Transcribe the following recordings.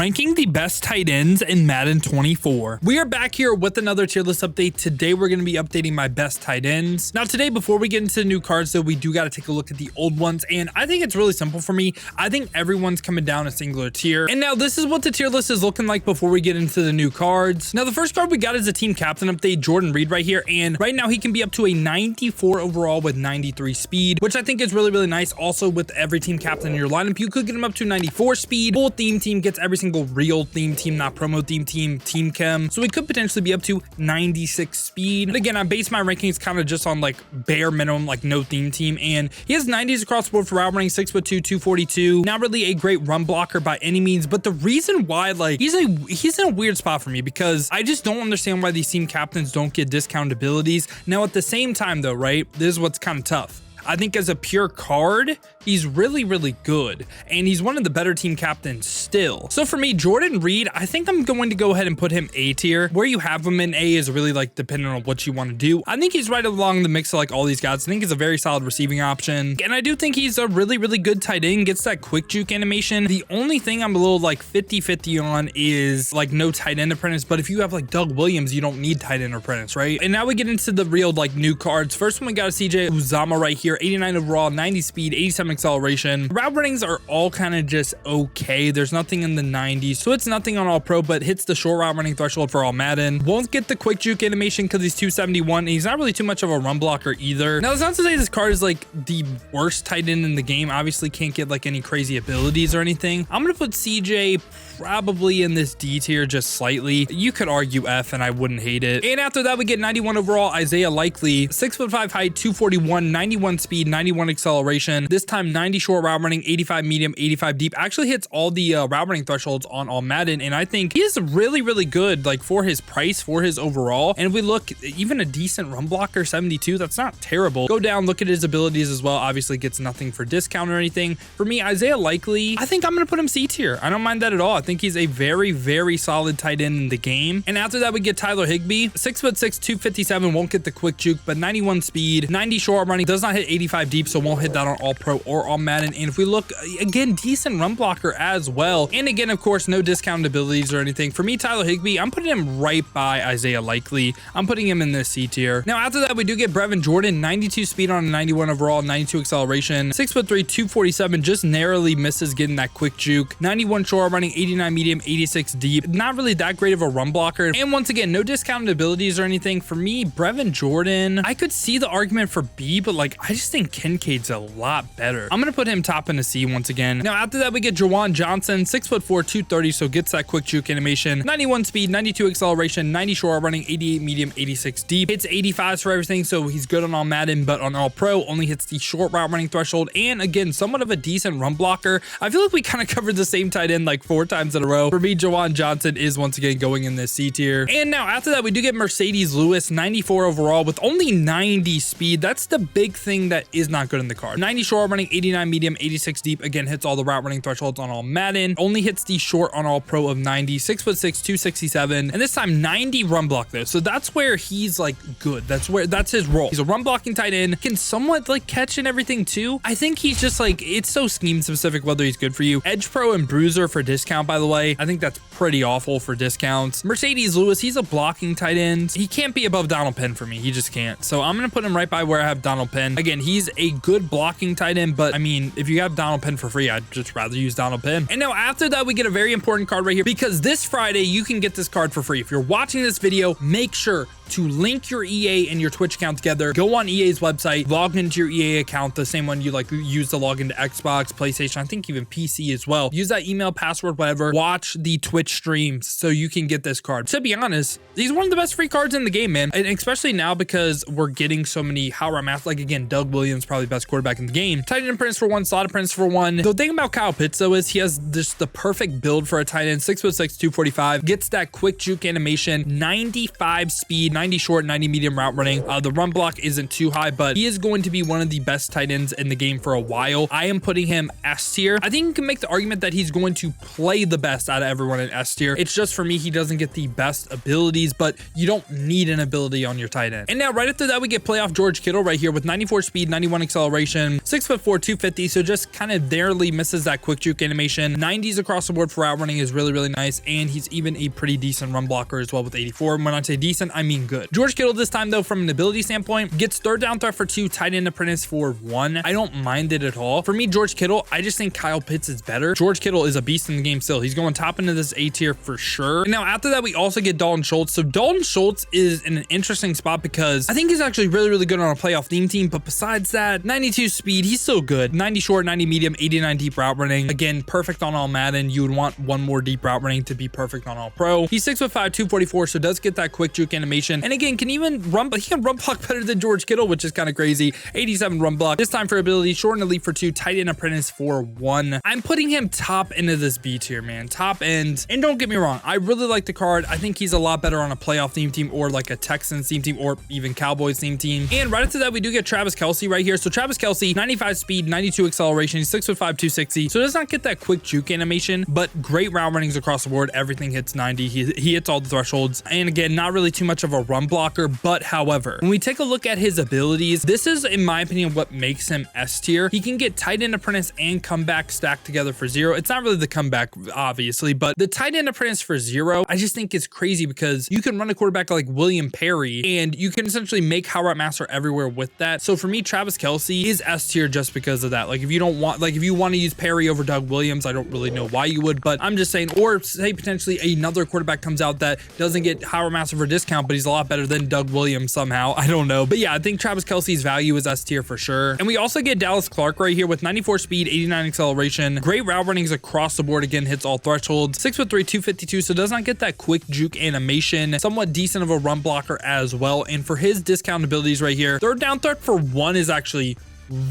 ranking the best tight ends in Madden 24. We are back here with another tier list update. Today we're going to be updating my best tight ends. Now today, before we get into the new cards though, we do got to take a look at the old ones, and I think it's really simple for me. I think everyone's coming down a singular tier. And now this is what the tier list is looking like before we get into the new cards. Now the first card we got is a team captain update, Jordan Reed right here, and right now he can be up to a 94 overall with 93 speed, which I think is really nice. Also, with every team captain in your lineup, you could get him up to 94 speed. Full theme team gets every single real theme team, not promo theme team, team chem, so we could potentially be up to 96 speed. But again, I base my rankings kind of just on like bare minimum, like no theme team, and he has 90s across the board for route running, 6'2", 242. Not really a great run blocker by any means, but the reason why, like, he's in a weird spot for me because I just don't understand why these team captains don't get discounted abilities. Now at the same time though, right, this is what's kind of tough. I think as a pure card, he's really good, and he's one of the better team captains still. So for me, Jordan Reed, I think I'm going to go ahead and put him A tier. Where you have him in A is really like depending on what you want to do. I think he's right along the mix of like all these guys. I think he's a very solid receiving option, and I do think he's a really good tight end. Gets that quick juke animation. The only thing I'm a little like 50-50 on is like no tight end apprentice, but if you have like Doug Williams, you don't need tight end apprentice, right? And now we get into the real like new cards. First one, we got a CJ Uzomah right here, 89 overall, 90 speed, 87 acceleration. Route runnings are all kind of just okay. There's nothing in the 90s, so it's nothing on all pro, but hits the short route running threshold for all Madden. Won't get the quick juke animation because he's 271, and he's not really too much of a run blocker either. Now that's not to say this card is like the worst tight end in the game. Obviously can't get like any crazy abilities or anything. I'm gonna put CJ probably in this D tier just slightly. You could argue F and I wouldn't hate it. And after that we get 91 overall Isaiah Likely, 6'5" height, 241, 91 speed, 91 acceleration. This time 90 short route running, 85 medium, 85 deep. Actually hits all the route running thresholds on all Madden, and I think he is really good like for his price, for his overall. And if we look, even a decent run blocker, 72, that's not terrible. Go down, look at his abilities as well. Obviously gets nothing for discount or anything. For me, Isaiah Likely, I think I'm gonna put him C tier. I don't mind that at all. I think he's a very solid tight end in the game. And after that we get Tyler Higby, 6'6", 257, won't get the quick juke, but 91 speed, 90 short running, does not hit 85 deep, so won't hit that on all pro or all Madden. And if we look again, decent run blocker as well, and again of course no discounted abilities or anything. For me, Tyler Higby, I'm putting him right by Isaiah Likely. I'm putting him in this C tier. Now after that we do get Brevin Jordan, 92 speed on a 91 overall, 92 acceleration, 6'3", 247, just narrowly misses getting that quick juke, 91 short running, 89 medium, 86 deep. Not really that great of a run blocker, and once again no discounted abilities or anything. For me, Brevin Jordan, I could see the argument for B, but like I just think Kincaid's a lot better. I'm gonna put him top in a C once again. Now after that we get Jaan Johnson, 6'4", 230, so gets that quick juke animation, 91 speed, 92 acceleration, 90 short running, 88 medium, 86 deep. Hits 85s for everything, so he's good on all Madden, but on all pro only hits the short route running threshold, and again somewhat of a decent run blocker. I feel like we kind of covered the same tight end like 4 times in a row. For me, Jaan Johnson is once again going in this C tier. And now after that we do get Mercedes Lewis, 94 overall with only 90 speed. That's the big thing that is not good in the card. 90 short running, 89 medium, 86 deep. Again, hits all the route running thresholds on all Madden. Only hits the short on all pro of 90. 6'6", 267, and this time 90 run block though. So that's where he's like good. That's his role. He's a run blocking tight end, can somewhat like catch and everything too. I think he's just like, it's so scheme specific whether he's good for you. Edge pro and bruiser for discount, by the way. I think that's pretty awful for discounts. Mercedes Lewis, he's a blocking tight end. He can't be above Donald Penn for me. He just can't. So I'm gonna put him right by where I have Donald Penn. Again, he's a good blocking tight end, but I mean, if you have Donald Penn for free, I'd just rather use Donald Penn. And now after that, we get a very important card right here, because this Friday you can get this card for free. If you're watching this video, make sure to link your EA and your Twitch account together. Go on EA's website, log into your EA account, the same one you like use to log into Xbox, PlayStation, I think even PC as well. Use that email, password, whatever. Watch the Twitch streams so you can get this card. To be honest, he's one of the best free cards in the game, man. And especially now because we're getting so many how I'm at, like again, Doug Williams, probably the best quarterback in the game. Tight end apprentice for 1, slot apprentice for 1. The thing about Kyle Pitts though is he has just the perfect build for a tight end, 6'6", 245, gets that quick juke animation, 95 speed, 90 short, 90 medium route running. The run block isn't too high, but he is going to be one of the best tight ends in the game for a while. I am putting him S tier. I think you can make the argument that he's going to play the best out of everyone in S tier. It's just for me, he doesn't get the best abilities, but you don't need an ability on your tight end. And now right after that, we get playoff George Kittle right here with 94 speed, 91 acceleration, 6'4", 250. So just kind of barely misses that quick juke animation. 90s across the board for route running is really, really nice. And he's even a pretty decent run blocker as well with 84. When I say decent, I mean good. George Kittle this time though, from an ability standpoint, gets third down threat for 2, tight end apprentice for 1. I don't mind it at all. For me, George Kittle, I just think Kyle Pitts is better. George Kittle is a beast in the game still. He's going top into this A tier for sure. And now after that, we also get Dalton Schultz. So Dalton Schultz is in an interesting spot because I think he's actually really, really good on a playoff theme team. But besides that, 92 speed, he's so good. 90 short, 90 medium, 89 deep route running. Again, perfect on all Madden. You would want one more deep route running to be perfect on all pro. He's 6'5", 244, so does get that quick juke animation. And again, can even run, but he can run block better than George Kittle, which is kind of crazy. 87 run block. This time for ability, short and elite for 2, tight end apprentice for 1. I'm putting him top into this B tier, man. Top end. And don't get me wrong, I really like the card. I think he's a lot better on a playoff theme team or like a Texans theme team or even Cowboys theme team. And right after that, we do get Travis Kelce right here. So Travis Kelce, 95 speed, 92 acceleration. He's 6'5", 260. So does not get that quick juke animation, but great route runnings across the board. Everything hits 90. He hits all the thresholds. And again, not really too much of a run blocker, but however, when we take a look at his abilities, this is, in my opinion, what makes him S tier. He can get tight end apprentice and comeback stacked together for 0. It's not really the comeback, obviously, but the tight end apprentice for 0, I just think is crazy because you can run a quarterback like William Perry and you can essentially make How Route Master everywhere with that. So for me, Travis Kelce is S tier just because of that. Like if you don't want, like if you want to use Perry over Doug Williams, I don't really know why you would, but I'm just saying, or say potentially another quarterback comes out that doesn't get How Route Master for discount, but he's a lot better than Doug Williams somehow. I don't know. But yeah, I think Travis Kelce's value is S tier for sure. And we also get Dallas Clark right here with 94 speed, 89 acceleration, great route runnings across the board. Again, hits all thresholds, 6'3", 252. So does not get that quick juke animation, somewhat decent of a run blocker as well. And for his discount abilities right here, third down threat for 1 is actually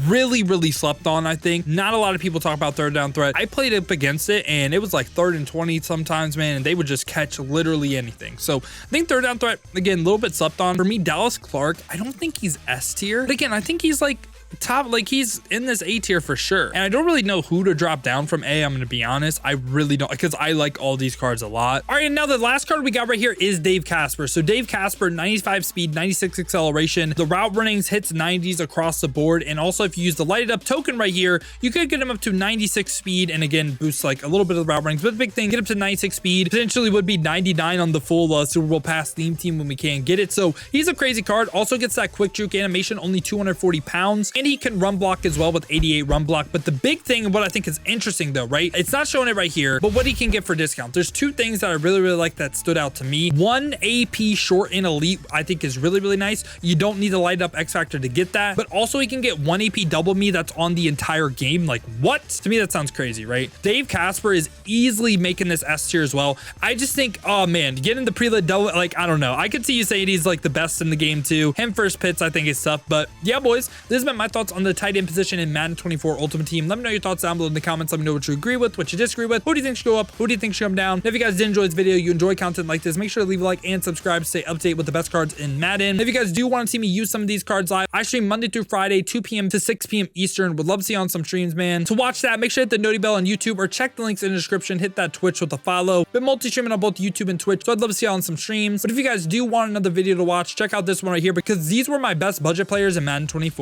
really slept on. I think not a lot of people talk about third down threat. I played up against it and it was like 3rd and 20 sometimes, man, and they would just catch literally anything. So I think third down threat, again, a little bit slept on. For me, Dallas Clark, I don't think he's S tier, but again, I think he's like top, like he's in this A tier for sure. And I don't really know who to drop down from A. I'm going to be honest. I really don't, because I like all these cards a lot. All right, and now the last card we got right here is Dave Casper. So Dave Casper, 95 speed, 96 acceleration. The route runnings hits 90s across the board. And also if you use the lighted up token right here, you could get him up to 96 speed. And again, boosts like a little bit of the route runnings, but the big thing, get up to 96 speed, potentially would be 99 on the full Super Bowl pass theme team when we can't get it. So he's a crazy card. Also gets that quick juke animation, only 240 pounds. And he can run block as well with 88 run block. But the big thing, and what I think is interesting though, right? It's not showing it right here, but what he can get for discount. There's 2 things that I really like that stood out to me. 1, AP short and elite, I think is really nice. You don't need to light up X Factor to get that, but also he can get 1 AP double me that's on the entire game. Like what? To me, that sounds crazy, right? Dave Casper is easily making this S tier as well. I just think, oh man, getting the prelit double, like, I don't know. I could see you saying he's like the best in the game too. Him first pits, I think is tough, but yeah, boys, this has been my thoughts on the tight end position in Madden 24 Ultimate Team. Let me know your thoughts down below in the comments. Let me know what you agree with, what you disagree with. Who do you think should go up? Who do you think should come down? If you guys did enjoy this video, you enjoy content like this, make sure to leave a like and subscribe to stay updated with the best cards in Madden. If you guys do want to see me use some of these cards live, I stream Monday through Friday, 2 p.m. to 6 p.m. Eastern. Would love to see you on some streams, man. To watch that, make sure to hit the noti bell on YouTube or check the links in the description. Hit that Twitch with a follow. Been multi-streaming on both YouTube and Twitch, so I'd love to see you on some streams. But if you guys do want another video to watch, check out this one right here because these were my best budget players in Madden 24.